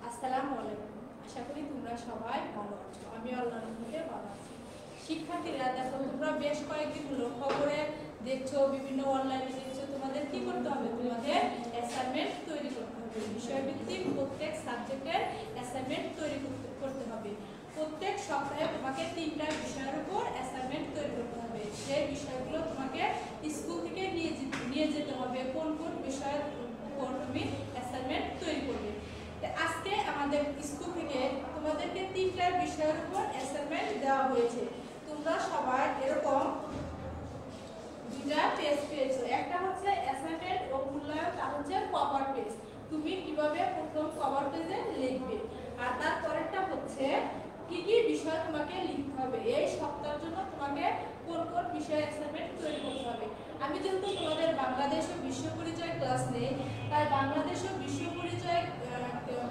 আসসালামু আলাইকুম। আশা করি তোমরা সবাই ভালো আছো। আমি আল্লাহর রহমতে ভালো আছি। শিক্ষার্থীরা দেখো, তোমরা বেশ কয়েকদিন হলো খবরে দেখছো, বিভিন্ন অনলাইনে দেখছো, তোমাদের কি করতে হবে? তোমাদের অ্যাসাইনমেন্ট তৈরি করতে হবে। বিষয়ভিত্তিক প্রত্যেক সাবজেক্টের অ্যাসাইনমেন্ট তৈরি করতে হবে। প্রত্যেক সপ্তাহে তোমাকে 3টা বিষয়ের উপর অ্যাসাইনমেন্ট তৈরি করতে হবে। সেই বিষয়গুলো তোমাকে স্কুল থেকে নিয়ে যেতে হবে। কোন কোন বিষয়ের উপর তুমি অ্যাসাইনমেন্ট তৈরি করবে। আজকে আমাদের স্কুল থেকে তোমাদেরকে 3টা বিষয়ের উপর অ্যাসাইনমেন্ট দেওয়া হয়েছে। তোমরা সবাই এরকম 2টা পেজ পেয়েছো। একটা হচ্ছে অ্যাসাইনমেন্ট ও মূল্যায়ন, আর হচ্ছে কভার পেজ। তুমি কিভাবে প্রথম কভার পেজে লিখবে, আর তারপরেরটা হচ্ছে কি কি বিষয় তোমাকে লিখতে হবে। এই সপ্তাহের জন্য তোমাকে কোন কোন বিষয়ে অ্যাসাইনমেন্ট তৈরি করতে হবে। আমি যেহেতু তোমাদের বাংলাদেশ ও বিশ্ব পরিচয় ক্লাস নেই, তাই বাংলাদেশ ও বিশ্ব পরিচয়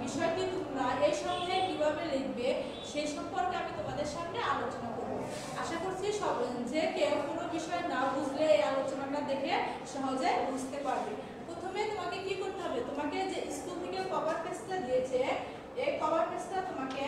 বিষয়টি তোমরা এই সপ্তাহে কিভাবে লিখবে সেই সম্পর্কে আমি তোমাদের সামনে আলোচনা করব। আশা করছি যে কেউ কোনো বিষয় না বুঝলে এই আলোচনাটা দেখে সহজে বুঝতে পারবে। প্রথমে তোমাকে কি করতে হবে? তোমাকে যে স্কুল থেকে কভার পেজটা দিয়েছে, এই কভার পেজটা তোমাকে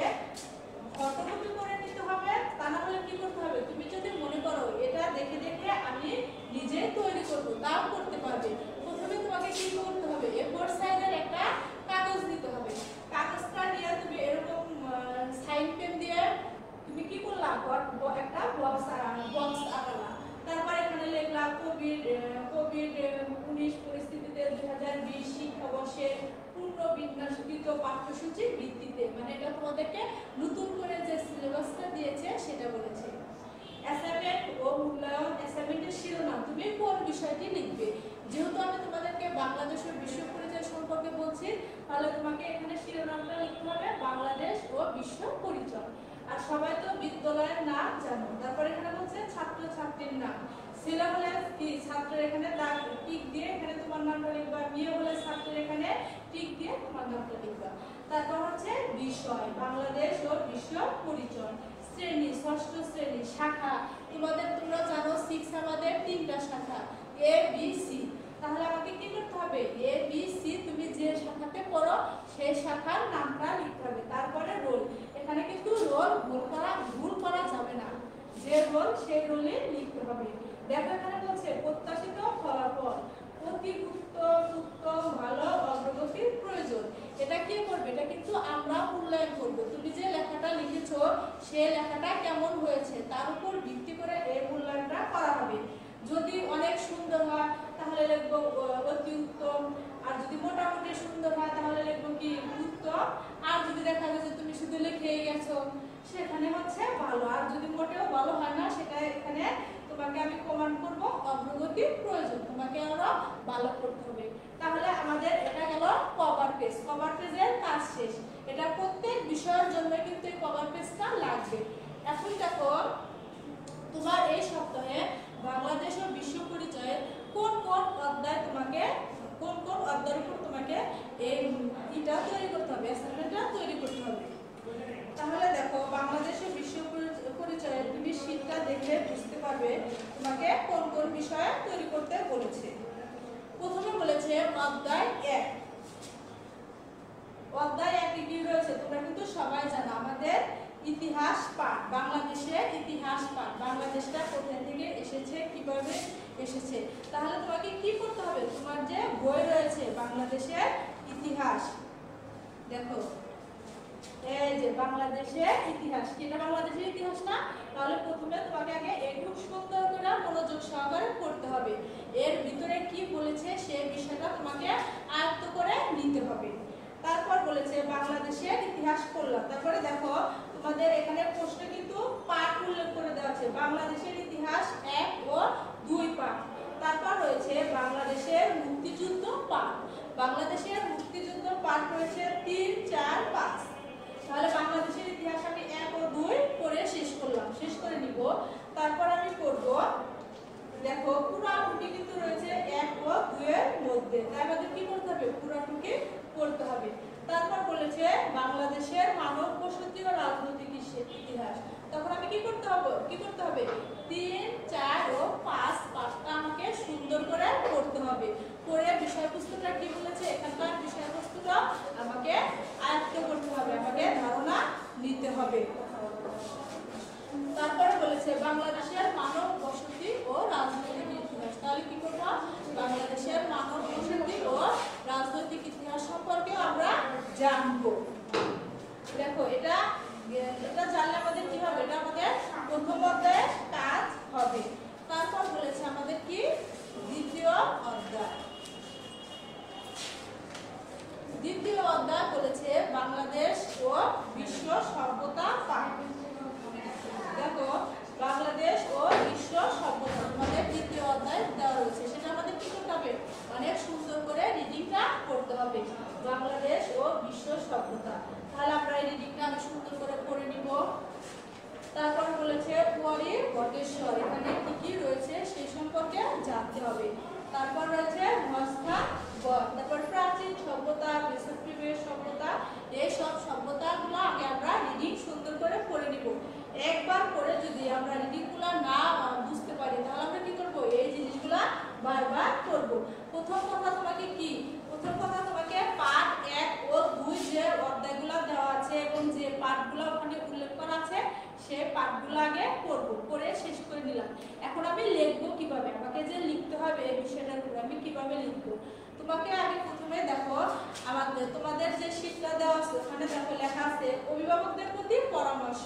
ফটোকপি করে নিতে হবে। তা না হলে কি করতে হবে? তুমি যদি মনে করো এটা দেখে দেখে আমি নিজে তৈরি করব, তাও করতে পারবে। প্রথমে তোমাকে কি করতে হবে? A4 সাইজের একটা কাগজ নিতে হবে। কাগজটা নিয়ে তুমি এরকম সাইন পেন দিয়ে তুমি কি করলা? একটা বক্স আঁকালা। তারপর এখানে লিখলা কোভিড-19 পরিস্থিতিতে 2020 শিক্ষাবর্ষের পুনর্বিন্যাসকৃত পাঠ্যসূচির ভিত্তিতে, মানে এটা তোমাদেরকে নতুন করে যে সিলেবাসটা দিয়েছে সেটা বলেছে। অ্যাসাইনমেন্ট ও মূল্যায়ন, অ্যাসাইনমেন্টের শিরোনাম তুমি কোন বিষয়টি লিখবে। যেহেতু আমি তোমাদেরকে বাংলাদেশ ও বিশ্ব পরিচয় সম্পর্কে বলছি, তাহলে তোমাকে এখানে শিরোনামটা লিখতে হবে বাংলাদেশ ও বিশ্ব পরিচয়। আর সবাই তো বিদ্যালয়ের নাম জানো। তারপর এখানে বলছে ছাত্র ছাত্রীর নাম। ছেলে হলে কি ছাত্রের এখানে টিক দিয়ে এখানে তোমার নামটা লিখবা, মেয়ে হলে ছাত্রের এখানে টিক দিয়ে তোমার নামটা লিখবা। তারপর হচ্ছে বিষয় বাংলাদেশ ও বিশ্ব পরিচয়। শ্রেণী, ষষ্ঠ শ্রেণী। শাখা তোমরা জানো 6 আমাদের 3টা শাখা, A B C। তাহলে আমাকে কি করতে হবে? A B C তুমি যে শাখাতে পড়ো সেই শাখার নামটা লিখতে হবে। তারপরে রোল, এখানে কিন্তু রোল ভুল করা যাবে না। যে রোল সেই রোলে লিখতে হবে। দেখো এখানে বলছে প্রত্যাশিত ফলাফল, অতি উত্তম ভালো অগ্রগতির প্রয়োজন। এটা কি করবে? এটা কিন্তু আমরা মূল্যায়ন করব। তুমি যে লেখাটা লিখেছো সেই লেখাটা কেমন হয়েছে তার উপর ভিত্তি করে এই মূল্যায়নটা করা হবে। যদি অনেক সুন্দর হয় তাহলে লিখবো অতি উত্তম, আর যদি মোটামুটি সুন্দর হয় তাহলে লিখবো কি উত্তম, আর যদি দেখা যায় যে তুমি শুধু লিখেই গেছো সেখানে হচ্ছে ভালো, আর যদি মোটেও ভালো হয় না সেটা এখানে তোমাকে আমি কমান্ড করব অগ্রগতির প্রয়োজন, তোমাকে আরো ভালো করতে হবে। তাহলে আমাদের এটা গেল কভার পেজ। কভার পেজের কাজ শেষ। এটা প্রত্যেক বিষয়ের জন্য কিন্তু এই কভার পেজটা লাগবে। এখন দেখো তোমার এই সপ্তাহে বাংলাদেশ ও বিশ্ব পরিচয়ে কোন কোন অধ্যায়ের উপর তোমাকে এটা তৈরি করতে হবে, অ্যাসাইনমেন্টটা তৈরি করতে হবে। তাহলে দেখো বাংলাদেশ ও বিশ্ব পরিচয়ে তুমি শীটটা দেখে বুঝতে পারবে তোমাকে কোন কোন বিষয়ে তৈরি করতে বলেছে। প্রথমে বলেছে অধ্যায় 1। অধ্যায় 1 কি রয়েছে তোমরা কিন্তু সবাই জানো, আমাদের ইতিহাস পাঠ, বাংলাদেশের ইতিহাস পাঠ। বাংলাদেশটা কোথা থেকে এসেছে, কিভাবে এসেছে। তাহলে তোমাকে কি করতে হবে? তোমার যে বই রয়েছে বাংলাদেশের ইতিহাস, দেখো এই যে বাংলাদেশের ইতিহাস, এটা বাংলাদেশের ইতিহাস না? তাহলে প্রথমে তোমাকে আগে একটু সুন্দর করে মনোযোগ সহকারে পড়তে হবে। এর ভিতরে কি বলেছে সেই বিষয়টা তোমাকে আয়ত্ত করে নিতে হবে। তারপর বলেছে বাংলাদেশের ইতিহাস পড়লাম। তারপরে দেখো তোমাদের এখানে প্রশ্ন কিন্তু পাঠ উল্লেখ করে দেওয়া আছে, বাংলাদেশের ইতিহাস 1 ও 2 পাঠ। তারপর রয়েছে বাংলাদেশের মুক্তিযুদ্ধ পাঠ। বাংলাদেশের মুক্তিযুদ্ধ পাঠ রয়েছে 3, 4, 5। তাহলে বাংলাদেশের ইতিহাস আমি 1 ও 2 পড়ে শেষ করে নিব। তারপর আমি পড়ব, দেখো পুরাটুকি কিন্তু রয়েছে 1 ও 2 এর মধ্যে, তাই আমাদের কি করতে হবে? পুরাটুকি পড়তে হবে। তারপর বলেছে বাংলাদেশের মানব বসতি ও রাজনৈতিক ইতিহাস। তখন আমি কি করতে হবে? 3, 4 ও 5 পাঠটা আমাকে সুন্দর করে পড়তে হবে। পড়ে বিষয়বস্তুটা কি বলেছে, এখানকার বিষয়বস্তুটা আমাকে আয়ত্ত করতে হবে। তারপরে বলেছে বাংলাদেশের মানব বসতি ও রাজনৈতিক ইতিহাস। তাহলে কি করব? বাংলাদেশের মানব বসতি ও রাজনৈতিক ইতিহাস সম্পর্কে আমরা জানব। দেখো এটা জানলে আমাদের কি হবে? এটা আমাদের প্রথম অধ্যায়ের কাজ হবে। তারপর বলেছে আমাদের কি দ্বিতীয় অধ্যায়। দ্বিতীয় অধ্যায় বলেছে বাংলাদেশ ও বিশ্ব সভ্যতা পাঠ। দেখো বাংলাদেশ ও বিশ্ব সভ্যতা আমাদের দ্বিতীয় অধ্যায় দেওয়া রয়েছে, সেটা আমাদের কি করতে হবে? অনেক সুন্দর করে রিডিংটা করতে হবে, বাংলাদেশ ও বিশ্ব সভ্যতা। তাহলে আমরা এই রিডিংটা আমি সুন্দর করে পড়ে নিব। তারপর বলেছে পুয়ারি বটেশ্বর, এখানে কি কি রয়েছে সেই সম্পর্কে জানতে হবে। তারপর রয়েছে মহাস্থান গড়, তারপর প্রাচীন সভ্যতা, মেসোপটেমিয়ার সভ্যতা, এই সব সভ্যতাগুলো আগে আমরা রিডিং সুন্দর করে পড়ে নিব। একবার পড়ে যদি আমরা রিডিংগুলো না বুঝতে পারি তাহলে আমরা কি করব? এই জিনিসগুলো বারবার করব। প্রথম কথা তোমাকে কি? প্রথম কথা তোমাকে পাঠ 1 ও 2 যে অধ্যায়গুলো দেওয়া আছে এবং যে পাঠগুলো ওখানে উল্লেখ করা আছে সেই পাঠগুলো আগে পড়ব, পড়ে শেষ করে নিলাম। এখন আমি লিখবো কিভাবে? আমাকে যে লিখতে হবে এই বিষয়টার উপর আমি কিভাবে লিখবো? তোমাকে আগে প্রথমে দেখো আমাদের তোমাদের যে শীটটা দেওয়া আছে ওখানে দেখো লেখা আছে অভিভাবকদের প্রতি পরামর্শ।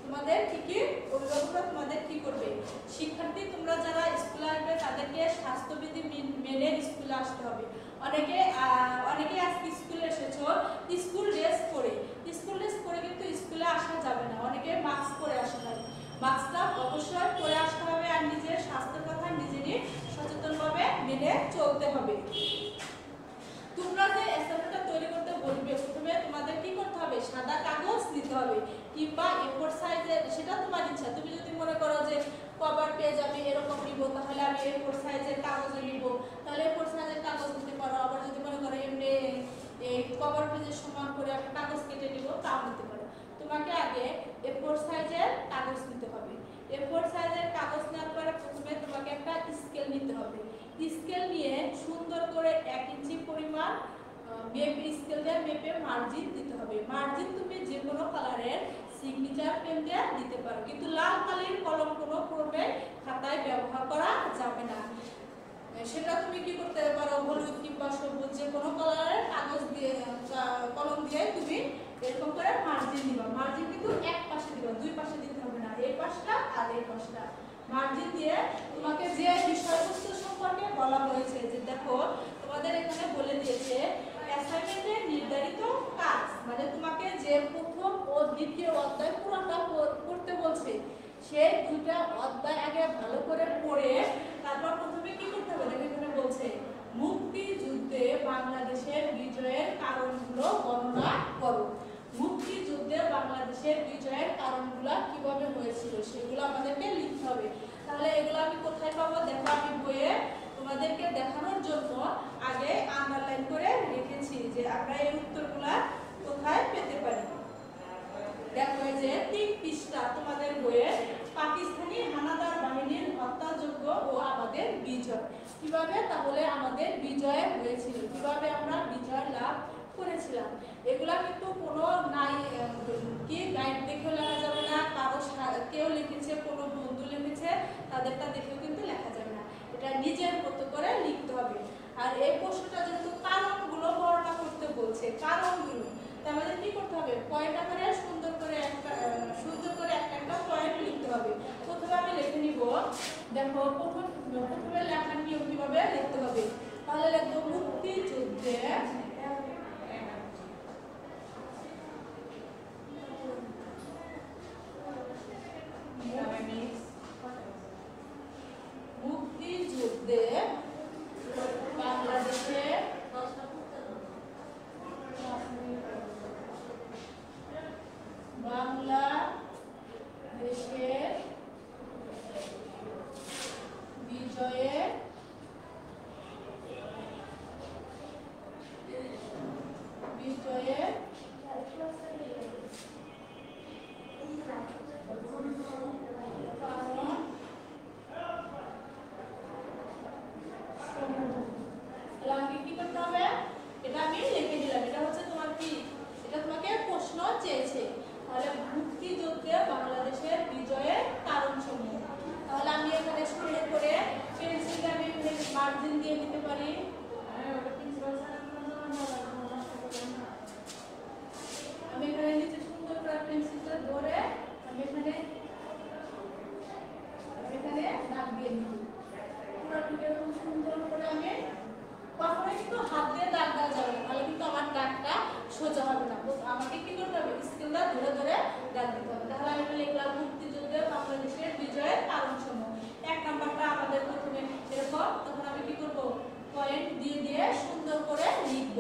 তোমাদের কি অভিভাবকরা তোমাদের কি করবে? শিক্ষার্থী তোমরা যারা স্কুলে আসবে তাদেরকে স্বাস্থ্যবিধি মেনে স্কুলে আসতে হবে। অনেকে আজকে স্কুলে এসেছো স্কুল ড্রেস পরে, স্কুল ড্রেস পরে কিন্তু স্কুলে আসা যাবে না, অনেকে মাস্ক পরে আসতে হবে। মাস্কটা অবশ্যই পরে আসতে হবে আর নিজের স্বাস্থ্যের কথা নিজেরই সচেতনভাবে মেনে চলতে হবে। তোমরা যে অ্যাসাইনমেন্টটা তৈরি করতে বলবে প্রথমে তোমাদের কি করতে হবে? সাদা কাগজ নিতে হবে কিংবা A4 সাইজের, সেটা তোমার ইচ্ছা। তুমি যদি মনে করো যে কভার পেজ আমি এরকম নিব তাহলে আমি A4 সাইজের কাগজে নিব, তাহলে A4 সাইজের কাগজ নিতে পারো। আবার যদি মনে করো এমনি এই কভার পেজের সমান করে একটা কাগজ কেটে নিব তাও নিতে পারো। তোমাকে আগে A4 সাইজের কাগজ নিতে হবে। A4 সাইজের কাগজ নেওয়ার পরে প্রথমে তোমাকে একটা স্কেল নিতে হবে। স্কেল নিয়ে সুন্দর করে 1 ইঞ্চি পরিমাণ স্কেল দিয়ে মেপে মার্জিন দিতে হবে। মার্জিন তুমি যে কোনো কালারের সিগনেচার পেন দিয়ে দিতে পারো, কিন্তু লাল কালির কলম কোনো ক্রমে খাতায় ব্যবহার করা যাবে না। সেটা তুমি কি করতে পারো? হলুদ কিংবা সবুজ যে কোনো কালারের কাগজ দিয়ে কলম দিয়ে তুমি এরকম করে মার্জিন দিবা। মার্জিন কিন্তু এক পাশে দিবা, দুই পাশে দিতে হবে না, এই পাশটা আর এই পাশটা। মার্জিন দিয়ে তোমাকে যে বিষয়বস্তু সম্পর্কে বলা হয়েছে, যে দেখো তোমাদের এখানে বলে দিয়েছে অ্যাসাইনমেন্টের নির্ধারিত কাজ, মানে তোমাকে যে প্রথম ও দ্বিতীয় অধ্যায় পুরোটা পড়তে বলছে সেই দুইটা অধ্যায় আগে ভালো করে পড়ে তারপর প্রথমে কি করতে হবে? দেখো এখানে বলছে মুক্তিযুদ্ধে বাংলাদেশের বিজয়ের কারণগুলো বর্ণনা করো। মুক্তিযুদ্ধে বাংলাদেশের বিজয়ের কারণগুলো কিভাবে হয়েছিল সেগুলো আমাদেরকে লিখতে হবে। তাহলে এগুলো আমি কোথায় পাবো? দেখো আমি বইয়ে তোমাদেরকে দেখানোর জন্য আগে আন্ডারলাইন করে রেখেছি যে আমরা এই উত্তরগুলো কোথায় পেতে পারি। দেখো এই যে 3 পৃষ্ঠা তোমাদের বইয়ে পাকিস্তানি হানাদার বাহিনীর হত্যাযজ্ঞ ও আমাদের বিজয় কিভাবে, তাহলে আমাদের বিজয় হয়েছিল, কিভাবে আমরা বিজয় লাভ করেছিলাম। এগুলা কিন্তু কোনো নাই কি গাইড দেখেও লেখা যাবে না, কারো কেউ লিখেছে কোনো বন্ধু লিখেছে তাদেরটা দেখেও কিন্তু লেখা যাবে না, এটা নিজের মতো করে লিখতে হবে। আর এই প্রশ্নটা যেহেতু কারণগুলো বর্ণনা করতে বলছে, কারণগুলো তার আমাদের কি করতে হবে? পয়েন্ট আকারে সুন্দর করে একটা একটা পয়েন্ট লিখতে হবে। প্রথমে আমি লিখে নিব, দেখো প্রথমে লেখার নিয়ম কিভাবে লিখতে হবে। তাহলে লিখবো মুক্তিযুদ্ধে বাংলাদেশের বিজয়ের আমাকে কি করতে হবে, স্কেলটা ধরে ধরে দাগ দিতে হবে। তাহলে আমি লিখলাম মুক্তিযুদ্ধে বাংলাদেশের বিজয়ের কারণসমূহ। 1 নাম্বারটা আমাদের প্রথমে এরকম, তখন আমি কি করব, পয়েন্ট দিয়ে দিয়ে সুন্দর করে লিখব।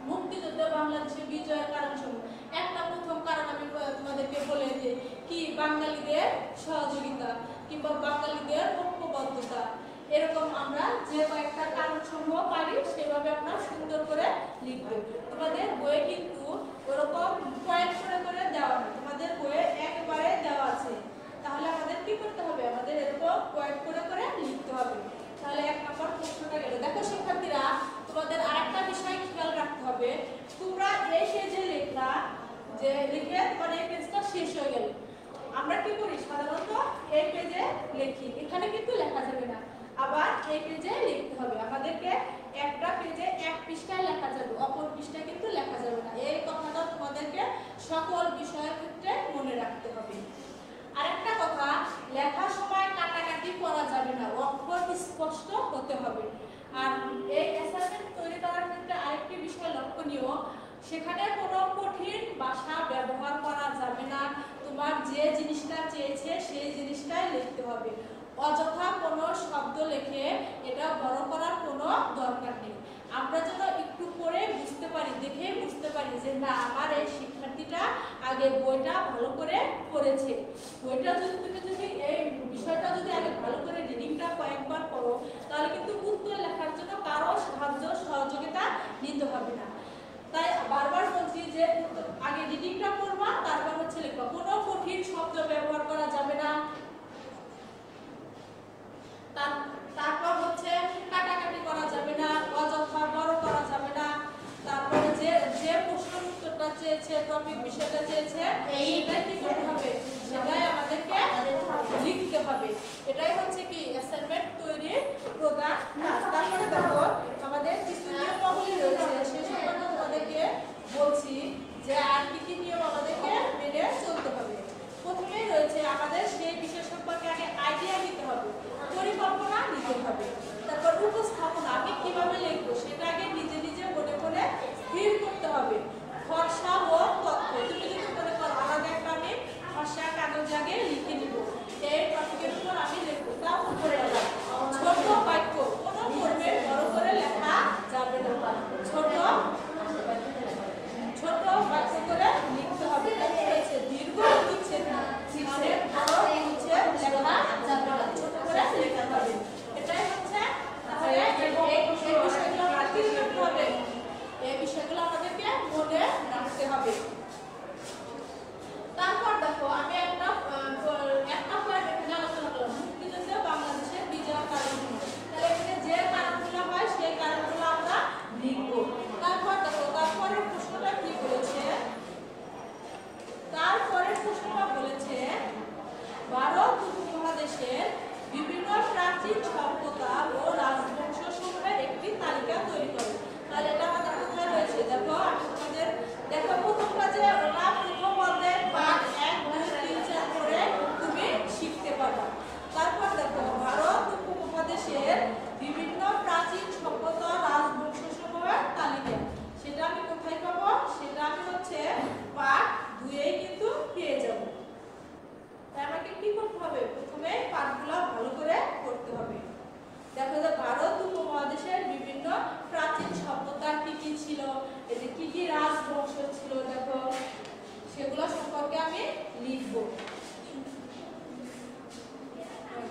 মুক্তিযুদ্ধে বাংলাদেশের বিজয়ের কারণসমূহ। একটা প্রথম কারণ আমি তোমাদেরকে বলে যে কি, বাঙালিদের সহযোগিতা কিংবা বাঙালিদের ঐক্যবদ্ধতা। এরকম আমরা যে কয়েকটা কারণসমূহ পারি সেভাবে আমরা সুন্দর করে লিখব। তোমাদের বইয়ে কিন্তু ওরকম পয়েন্ট করে করে দেওয়া নেই, তোমাদের বইয়ে একবারে দেওয়া আছে। তাহলে আমাদের কি করতে হবে, আমাদের এরকম পয়েন্ট করে করে লিখতে হবে। তাহলে 1 নম্বর প্রশ্নটা গেল। দেখো শিক্ষার্থীরা, তোমাদের আরেকটা বিষয় খেয়াল রাখতে হবে, তোমরা এই পেজে লেখা যে লিখে তোমার এই পেজটা শেষ হয়ে গেল। আমরা কি করি সাধারণত এই পেজে লিখি, এখানে কিন্তু লেখা যাবে না, আবার এই পেজে লিখতে হবে। আমাদেরকে একটা পেজে 1 পৃষ্ঠায় লেখা যাবে, অপর পৃষ্ঠায় কিন্তু লেখা যাবে না। এই কথাটা তোমাদেরকে সকল বিষয়ের ক্ষেত্রে মনে রাখতে হবে। আরেকটা কথা, লেখার সময় কাটাকাটি করা যাবে না, অক্ষর স্পষ্ট হতে হবে। আর এই অ্যাসাইনমেন্ট তৈরি করার ক্ষেত্রে আরেকটি বিষয় লক্ষণীয়, সেখানে কোনো কঠিন ভাষা ব্যবহার করা যাবে না। তোমার যে জিনিসটা চেয়েছে সেই জিনিসটাই লিখতে হবে। অযথা কোনো শব্দ লিখে এটা বড় করার কোনো দরকার নেই। আমরা যেন একটু পড়ে বুঝতে পারি, দেখে বুঝতে পারি যে না, আমার এই শিক্ষার্থীটা আগে বইটা ভালো করে পড়েছে। বইটা যদি এই বিষয়টা যদি আগে ভালো করে রিডিংটা কয়েকবার করো, তাহলে কিন্তু উত্তর লেখার জন্য কারো সাহায্য সহযোগিতা নিতে হবে না। তাই বারবার বলছি যে আগে রিডিংটা করবা, তারপর হচ্ছে লিখবা। কোনো কঠিন শব্দ ব্যবহার করা যাবে না, তারপর হচ্ছে কাটাকাটি করা যাবে না, অযথা বড় করা যাবে না। তারপরে যে যে প্রশ্নের উত্তরটা চেয়েছে, টপিক বিষয়টা চেয়েছে, এইটাই কি করতে হবে, সেটাই আমাদেরকে লিখতে হবে। এটাই হচ্ছে কি অ্যাসাইনমেন্ট তৈরির প্রধান কাজ। তারপরে দেখো আমাদের কিছু নিয়মাবলী রয়েছে, সেই সম্পর্কে তোমাদেরকে বলছি যে আর কি কি নিয়ম আমাদেরকে মেনে চলতে হবে। প্রথমেই রয়েছে আমাদের সেই বিষয় সম্পর্কে আগে আইডিয়া নিতে হবে, পরিকল্পনা নিতে হবে। তারপর উপস্থাপনা, আমি কিভাবে লিখবো সেটা আগে নিজে নিজে মনে মনে স্থির করতে হবে। ফর্সা ও তথ্য, তুমি যদি মনে করো আলাদা একটা আমি ফর্সা কাগজ আগে লিখে নিব, এই টপিকের উপর আমি লিখবো, তাও করে গেলাম। ছোট বাক্য, কোনো ফর্মে বড় করে লেখা যাবে না, ছোট ছোট বাক্য করে লিখতে হবে। হয়েছে দীর্ঘ উচ্ছেদ না, মানে বড় উচ্ছেদ লেখা যাবে না, ছোট করে লিখতে হবে। এটাই হচ্ছে তাহলে এই বিষয়গুলো আমরা কি করতে হবে, এই বিষয়গুলো আমাদেরকে মনে রাখতে হবে। তারপর দেখো আমি একটা পয়েন্ট এখানে আলোচনা করলাম, মুক্তিযুদ্ধে বাংলাদেশের বিজয়ের কারণগুলো। তাহলে এখানে যে কারণগুলো হয় সেই কারণগুলো আমরা লিখব। তারপর দেখো তারপরের প্রশ্নটা কি বলেছে, তারপরের প্রশ্নটা বলেছে ভারত উপমহাদেশের বিভিন্ন প্রাচীন সভ্যতা ও রাজবংশ সমূহের একটি তালিকা তৈরি করো। তাহলে এটা আমাদের কোথায় রয়েছে, দেখো আমি তোমাদের দেখো প্রথমটা যে ওরা প্রথম অধ্যায়ের পাঠ 1, 2, 3, 4 করে তুমি শিখতে পারবে। তারপর দেখো ভারত উপমহাদেশের বিভিন্ন প্রাচীন সভ্যতা রাজবংশ সমূহের তালিকা, সেটা আমি কোথায় পাবো, সেটা আমি হচ্ছে পাঠ 2 কিন্তু পেয়ে যাব। তাই আমাকে কি করতে হবে, প্রথমে পাঠগুলো ভালো করে পড়তে হবে। দেখো যে ভারত উপমহাদেশের বিভিন্ন প্রাচীন সভ্যতা কি কি ছিল, এই যে কি কি রাজবংশ ছিল, দেখো সেগুলো সম্পর্কে আমি লিখব।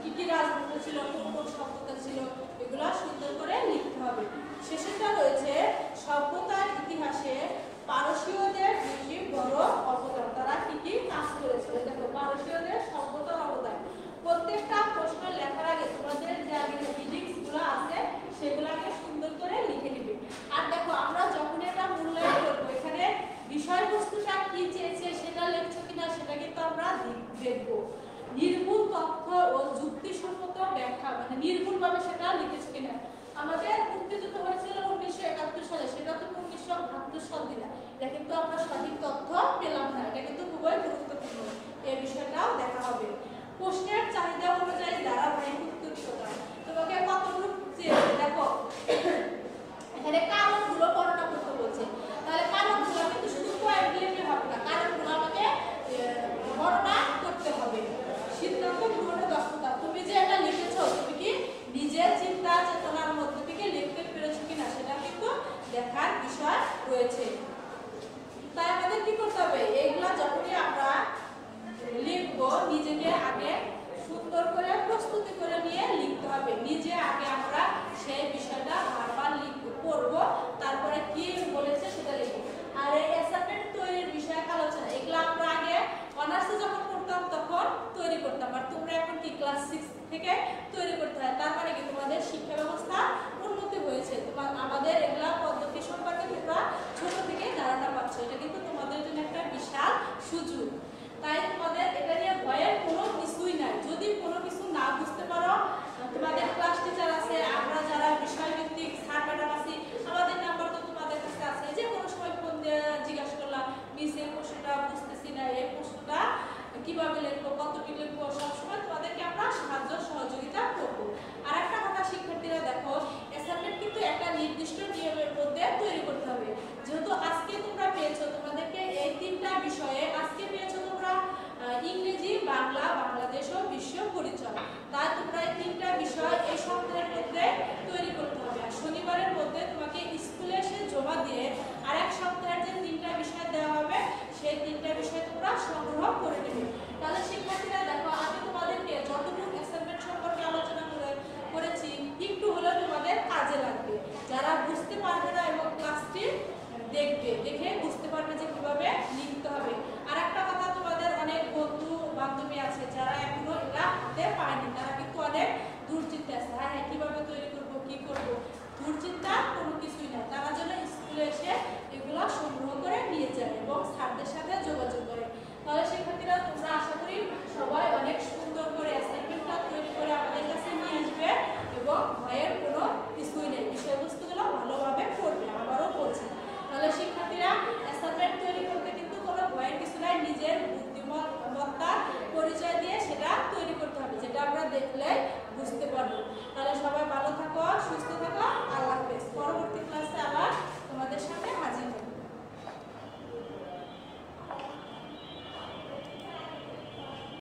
কি কি রাজবংশ ছিল, কোন কোন সভ্যতা ছিল, এগুলো সুন্দর করে লিখতে হবে। শেষেরটা রয়েছে সভ্যতার ইতিহাসে পারসীয়দের দুটি বড় অবদান, তারা কি কি কাজ করেছিল। দেখো পারসীয়দের সভ্যতার অবদান, প্রত্যেকটা প্রশ্ন লেখার আগে তোমাদের যে আগে ফিজিক্স গুলো আছে সেগুলোকে সুন্দর করে লিখে নিবে। আর দেখো আমরা যখন এটা মূল্যায়ন করবো, এখানে বিষয়বস্তুটা কি চেয়েছে সেটা লিখছো কিনা সেটা কিন্তু আমরা দেখবো। নির্ভুল তথ্য ও যুক্তিসম্মত ব্যাখ্যা, মানে নির্ভুল ভাবে সেটা লিখেছো কিনা। আমাদের মুক্তিযুদ্ধ হয়েছিল 1971 সালে, সেটা তো 1972 সাল দিলা, এটা কিন্তু আমরা সঠিক তথ্য পেলাম না, এটা কিন্তু খুবই গুরুত্বপূর্ণ, এই বিষয়টাও দেখা হবে। প্রশ্নের চাহিদা অনুযায়ী ধারাবাহিক উত্তর তোমাকে কতটুকু চেয়েছে, দেখো এখানে কারণগুলো বর্ণনা করতে বলছে। তাহলে কারণগুলো কিন্তু শুধু রয়েছে। তাই আমাদের কি করতে হবে, এইগুলা যখনই আমরা লিখবো নিজেকে আগে সুন্দর করে প্রস্তুতি করে নিয়ে লিখতে হবে। নিজে আগে আমরা সেই বিষয়টা বারবার পড়বো, তারপরে কি বলেছে সেটা লিখবো। আর এই অ্যাসাইনমেন্ট তৈরির বিষয়ক আলোচনা এগুলো আমরা আগে অনার্সে যখন পড়তাম তখন তৈরি করতাম, আর তোমরা এখন কি ক্লাস 6 থেকে তৈরি করতে হয়। তার মানে কি তোমাদের শিক্ষা ব্যবস্থা উন্নতি হয়েছে, আমাদের এগুলা পদ্ধতি সম্পর্কে তোমরা ছোট থেকে ধারণা পাচ্ছ। এটা কিন্তু তোমাদের জন্য একটা বিশাল সুযোগ। তাই তোমাদের এটা নিয়ে ভয়ের কোনো কিছুই নাই। যদি কোনো কিছু না বুঝতে পারো, তোমাদের ক্লাস টিচার আছে, আমরা যারা বিষয়ভিত্তিক স্যার ম্যাডাম আছি, আমাদের নাম্বার তো তোমাদের কাছে আছে। যে কোনো সময় ফোন দিয়ে জিজ্ঞাসা করলাম, মিস এই প্রশ্নটা বুঝতেছি না, এই প্রশ্নটা কিভাবে লিখবো, কতটি লিখবো, সবসময় তোমাদেরকে আমরা সাহায্য সহযোগিতা করবো। আর একটা কথা শিক্ষার্থীরা দেখো, অ্যাসাইনমেন্ট কিন্তু একটা নির্দিষ্ট নিয়মের মধ্যে তৈরি করতে হবে। যেহেতু আজকে তোমরা পেয়েছো, তোমাদেরকে এই 3টা বিষয়ে আজকে পেয়েছো তোমরা ইংরেজি, বাংলা, বাংলাদেশ ও বিশ্ব পরিচয়। তাই তোমরা এই 3টা বিষয় এই সপ্তাহের মধ্যে তৈরি করতে হবে। আর শনিবারের মধ্যে তোমাকে স্কুলে এসে জমা দিয়ে আর এক সপ্তাহের যে 3টা বিষয় দেওয়া হবে সেই 3টা বিষয় তোমরা সংগ্রহ করে নেবে। তাহলে শিক্ষার্থীরা দেখো, আমি তোমাদেরকে যতটুকু অ্যাসাইনমেন্ট সম্পর্কে আলোচনা করেছি একটু হলেও তোমাদের কাজে লাগবে। যারা বুঝতে পারবে না এবং ক্লাসটি দেখে বুঝতে পারবে যে কিভাবে লিখতে হবে। আর একটা কথা, তোমাদের অনেক বন্ধু বান্ধবী আছে যারা এখনো এটা হাতে পায়নি, তারা কিন্তু অনেক দুশ্চিন্তা আছে, হ্যাঁ কিভাবে তৈরি করবো, কি করবো। দুশ্চিন্তা কোনো কিছুই না, তারা যেন স্কুলে এসে এগুলো সংগ্রহ করে নিয়ে যায় এবং স্যারদের সাথে যোগাযোগ করে। তাহলে শিক্ষার্থীরা তোমরা আশা করি সবাই অনেক সুন্দর করে অ্যাসাইনমেন্টটা তৈরি করে আমাদের কাছে নিয়ে আসবে এবং ভয়ের